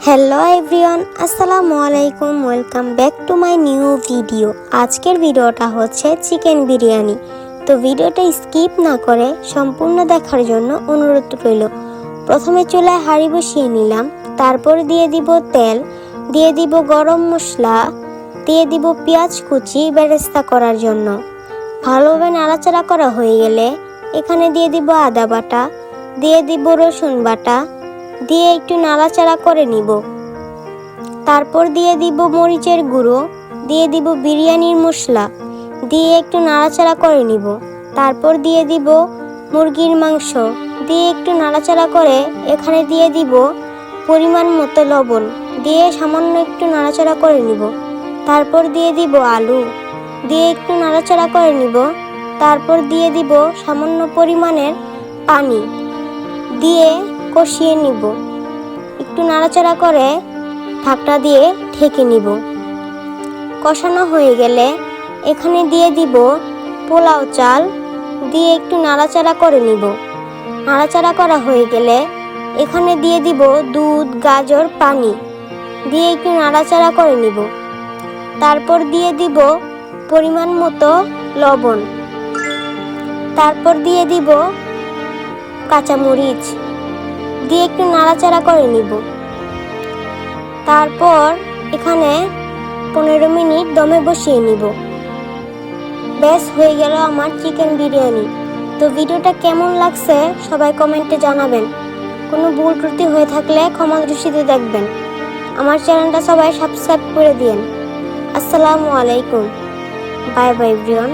Hello everyone, আসসালামু আলাইকুম। Welcome back to my new video. আজকের ভিডিওটা হচ্ছে চিকেন বিরিয়ানি। তো ভিডিওটা স্কিপ না করে সম্পূর্ণ দেখার জন্য অনুরোধ রইল। প্রথমে চুলায় হাঁড়ি বসিয়ে নিলাম, তারপর দিয়ে দিব তেল, দিয়ে দিব গরম মশলা, দিয়ে দিব পেঁয়াজ কুচি বেরেস্তা করার জন্য। ভালোভাবে নাড়াচাড়া করা হয়ে গেলে এখানে দিয়ে দিব আদা বাটা, দিয়ে দিব রসুন বাটা, দিয়ে একটু নাড়াচাড়া করে নিব। তারপর দিয়ে দিব মরিচের গুঁড়ো, দিয়ে দিব বিরিয়ানির মশলা, দিয়ে একটু নাড়াচাড়া করে নিব। তারপর দিয়ে দিব মুরগির মাংস, দিয়ে একটু নাড়াচাড়া করে এখানে দিয়ে দিব পরিমাণ মতো লবণ, দিয়ে সামান্য একটু নাড়াচাড়া করে নিব। তারপর দিয়ে দিব আলু, দিয়ে একটু নাড়াচাড়া করে নিব। তারপর দিয়ে দিব সামান্য পরিমাণের পানি, দিয়ে কষিয়ে নিব। একটু নাড়াচাড়া করে ঢাকনা দিয়ে ঢেকে নিব। কষানো হয়ে গেলে এখানে দিয়ে দিব পোলাও চাল, দিয়ে একটু নাড়াচাড়া করে নিব। নাড়াচাড়া করা হয়ে গেলে এখানে দিয়ে দিব দুধ, গাজর, পানি, দিয়ে একটু নাড়াচাড়া করে নিব। তারপর দিয়ে দিব পরিমাণ মতো লবণ, তারপর দিয়ে দিব কাঁচামরিচ, দিয়ে একটু নাড়াচাড়া করে নিব। তারপর এখানে 15 মিনিট দমে বসিয়ে নিব। ব্যাস হয়ে গেল আমার চিকেন বিরিয়ানি। তো ভিডিওটা কেমন লাগছে সবাই কমেন্টে জানাবেন। কোনো ভুল ত্রুটি হয়ে থাকলে ক্ষমা দৃষ্টিতে দেখবেন। আমার চ্যানেলটা সবাই সাবস্ক্রাইব করে দিন। আসসালামু আলাইকুম, বাই বাই এভরিওয়ান।